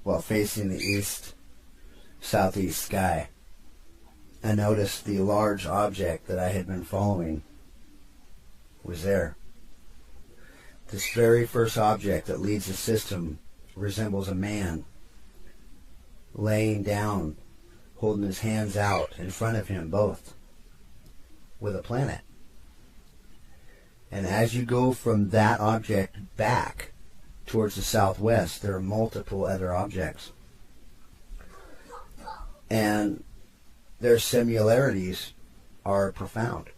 while facing the east-southeast sky, I noticed the large object that I had been following was there. This very first object that leads the system resembles a man laying down, holding his hands out in front of him, both with a planet. And as you go from that object back towards the southwest, there are multiple other objects. And their similarities are profound.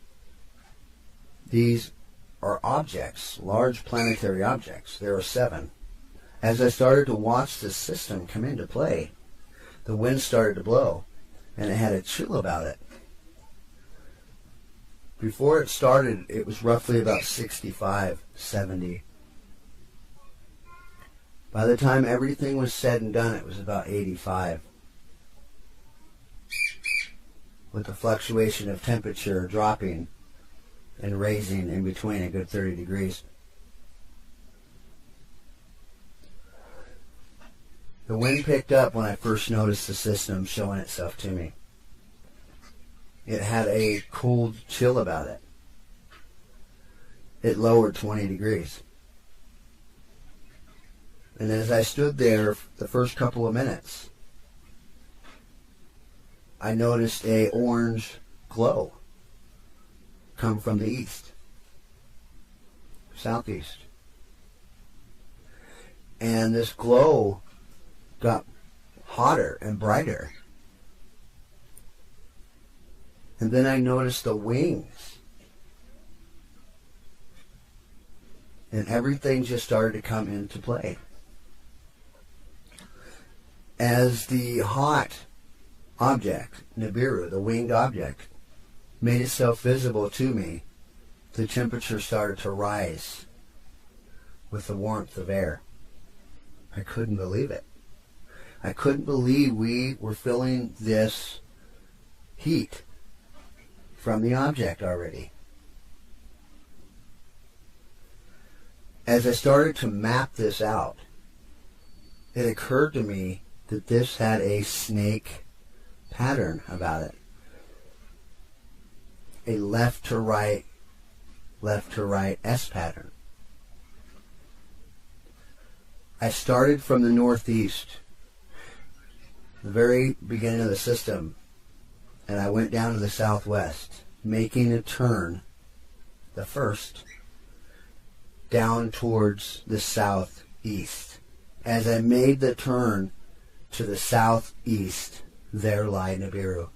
These are objects, large planetary objects. There are 7. As I started to watch the system come into play, the wind started to blow, and it had a chill about it. Before it started, it was roughly about 65, 70. By the time everything was said and done, it was about 85. With the fluctuation of temperature dropping and raising in between a good 30 degrees. The wind picked up when I first noticed the system showing itself to me. It had a cold chill about it. It lowered 20 degrees. And as I stood there the first couple of minutes, I noticed a orange glow come from the east, southeast. And this glow got hotter and brighter. And then I noticed the wings. And everything just started to come into play. As the hot object, Nibiru, the winged object, made itself visible to me, the temperature started to rise with the warmth of air. I couldn't believe it. I couldn't believe we were feeling this heat from the object already. As I started to map this out, it occurred to me that this had a snake pattern about it. A left to right S pattern. I started from the northeast, the very beginning of the system, and I went down to the southwest, making a turn, the first, down towards the southeast. As I made the turn to the southeast, there lie Nibiru.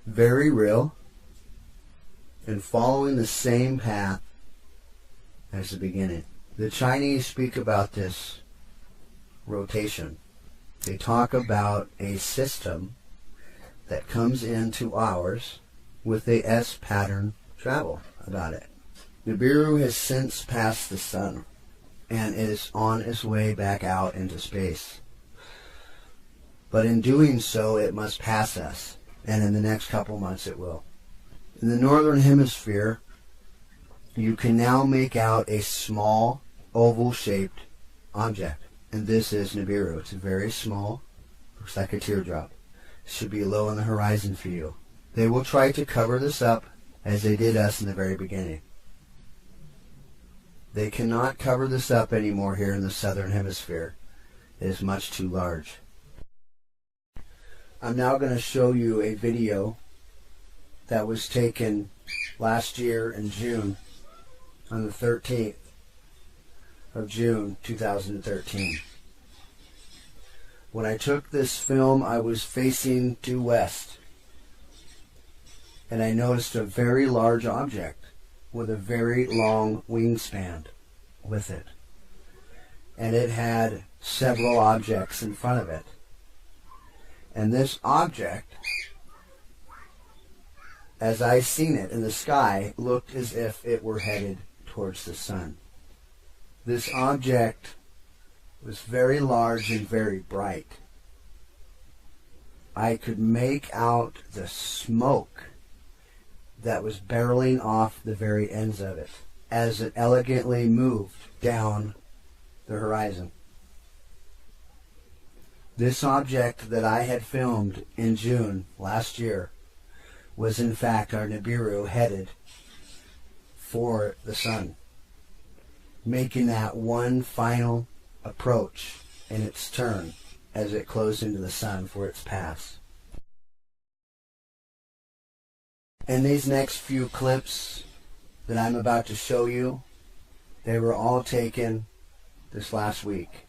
Very real, and following the same path as the beginning. The Chinese speak about this rotation. They talk about a system that comes into ours with a S pattern travel about it. Nibiru has since passed the sun and is on its way back out into space. But in doing so, it must pass us, and in the next couple months it will. In the northern hemisphere, you can now make out a small oval-shaped object, and this is Nibiru. It's very small, looks like a teardrop. It should be low on the horizon for you. They will try to cover this up as they did us in the very beginning. They cannot cover this up anymore here in the southern hemisphere. It is much too large. I'm now going to show you a video that was taken last year in June, on the 13th of June 2013. When I took this film, I was facing due west, and I noticed a very large object with a very long wingspan with it. And it had several objects in front of it. And this object, as I seen it in the sky, looked as if it were headed towards the sun. This object was very large and very bright. I could make out the smoke that was barreling off the very ends of it as it elegantly moved down the horizon. This object that I had filmed in June last year was in fact our Nibiru headed for the sun, making that one final approach in its turn as it closed into the sun for its pass. And these next few clips that I'm about to show you, they were all taken this last week.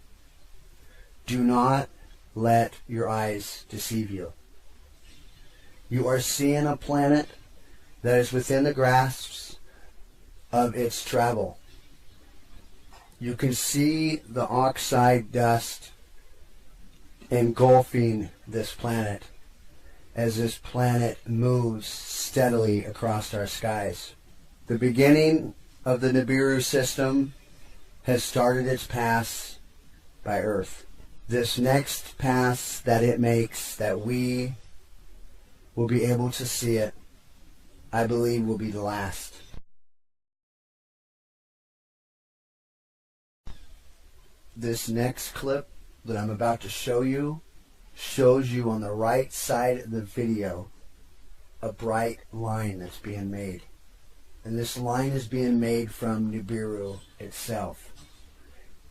Do not let your eyes deceive you. You are seeing a planet that is within the grasp of its travel. You can see the oxide dust engulfing this planet as this planet moves steadily across our skies. The beginning of the Nibiru system has started its pass by Earth. This next pass that it makes, that we will be able to see it, I believe will be the last. This next clip that I'm about to show you shows you on the right side of the video a bright line that's being made. And this line is being made from Nibiru itself.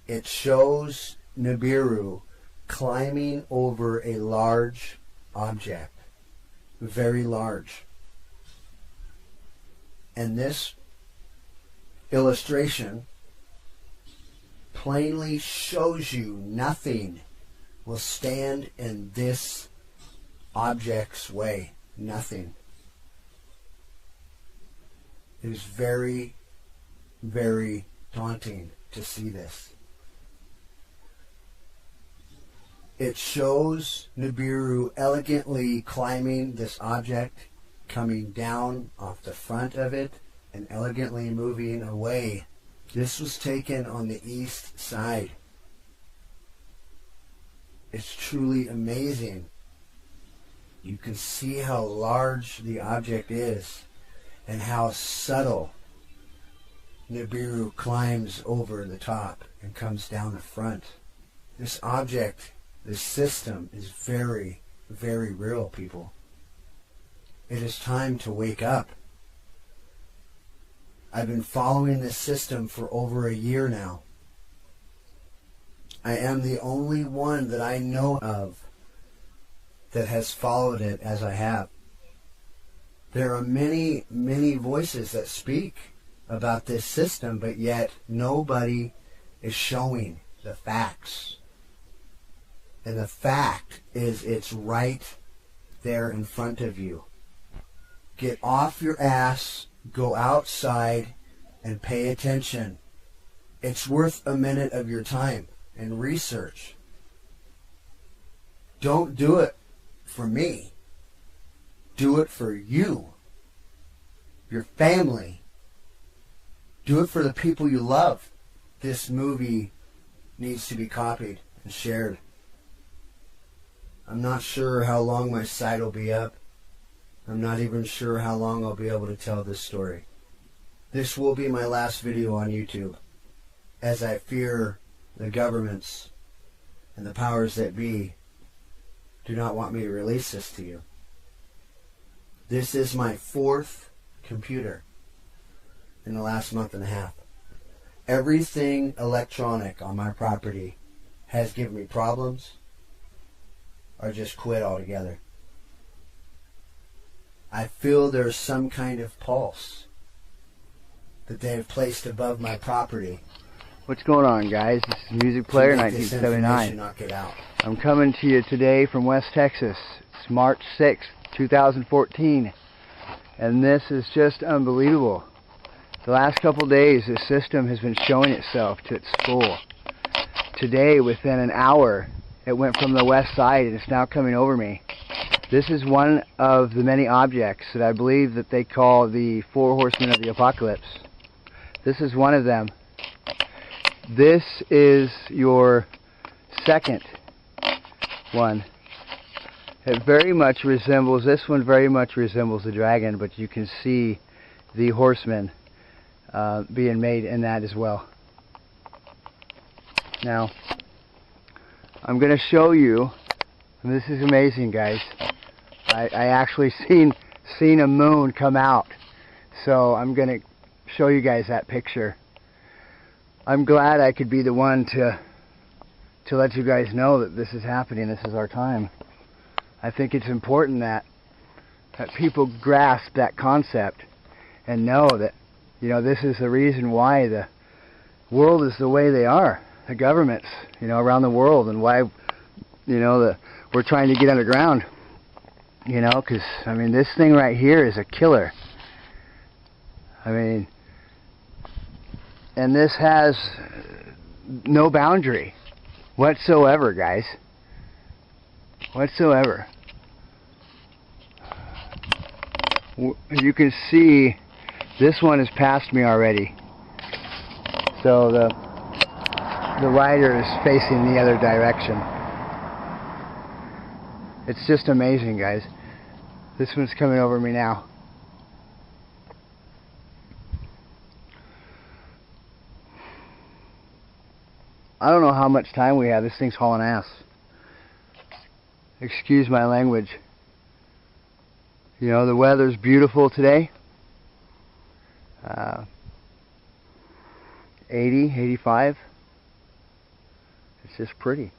It shows Nibiru climbing over a large object, very large. And this illustration plainly shows you nothing will stand in this object's way. Nothing. It is very, very daunting to see this. It shows Nibiru elegantly climbing this object, coming down off the front of it, and elegantly moving away. This was taken on the east side. It's truly amazing. You can see how large the object is and how subtle Nibiru climbs over the top and comes down the front. This object, this system is very, very real, people. It is time to wake up. I've been following this system for over a year now. I am the only one that I know of that has followed it as I have. There are many, many voices that speak about this system, but yet nobody is showing the facts. And the fact is, it's right there in front of you. Get off your ass, go outside, and pay attention. It's worth a minute of your time and research. Don't do it for me. Do it for you, your family. Do it for the people you love. This movie needs to be copied and shared. I'm not sure how long my site will be up. I'm not even sure how long I'll be able to tell this story. This will be my last video on YouTube, as I fear the governments and the powers that be do not want me to release this to you. This is my 4th computer in the last month and a half. Everything electronic on my property has given me problems or just quit altogether. I feel there's some kind of pulse that they have placed above my property. What's going on, guys? This is Music Player 1979. Not get out. I'm coming to you today from West Texas. It's March 6th, 2014. And this is just unbelievable. The last couple days, this system has been showing itself to its full. Today, within an hour, it went from the west side and it's now coming over me. This is one of the many objects that I believe that they call the 4 horsemen of the apocalypse. This is one of them. This is your second one. It very much resembles, this one very much resembles the dragon, but you can see the horsemen being made in that as well. Now, I'm going to show you And this is amazing, guys. I actually seen a moon come out. So I'm going to show you guys that picture. I'm glad I could be the one to let you guys know that this is happening. This is our time. I think it's important that people grasp that concept and know that, you know, this is the reason why the world is the way they are. The governments, you know, around the world, and why, you know, we're trying to get underground. You know, because, I mean, this thing right here is a killer. I mean, and this has no boundary whatsoever, guys. Whatsoever. You can see this one has passed me already. So the rider is facing the other direction. It's just amazing, guys. This one's coming over me now. I don't know how much time we have. This thing's hauling ass. Excuse my language. You know, the weather's beautiful today. 80, 85. It's just pretty.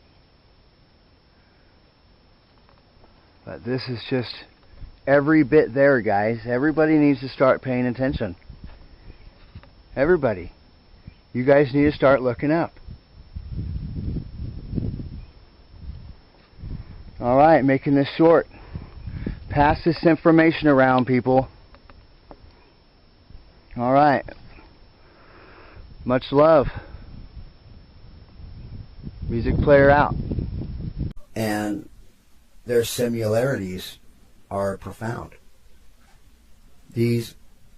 But this is just every bit there, guys. Everybody needs to start paying attention. Everybody. You guys need to start looking up. Alright, making this short. Pass this information around, people. Alright. Much love. Music player out. And their similarities are profound. These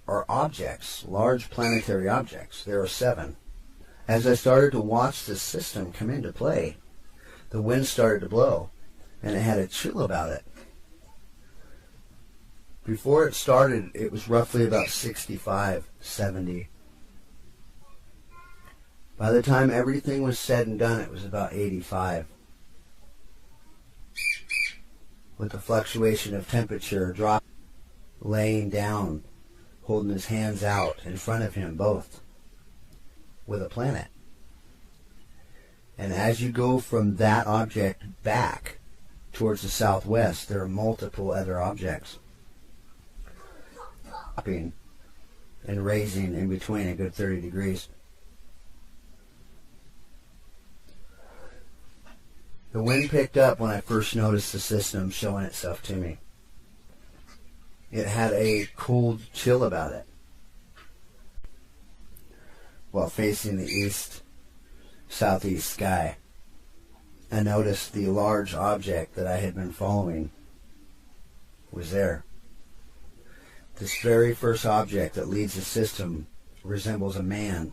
are objects, large planetary objects. There are 7. As I started to watch this system come into play, the wind started to blow, and it had a chill about it. Before it started, it was roughly about 65, 70. By the time everything was said and done, it was about 85. With the fluctuation of temperature, dropping, laying down, holding his hands out in front of him, both, with a planet. And as you go from that object back towards the southwest, there are multiple other objects. Dropping and raising in between a good 30 degrees. The wind picked up when I first noticed the system showing itself to me. It had a cold chill about it. While facing the east-southeast sky, I noticed the large object that I had been following was there. This very first object that leads the system resembles a man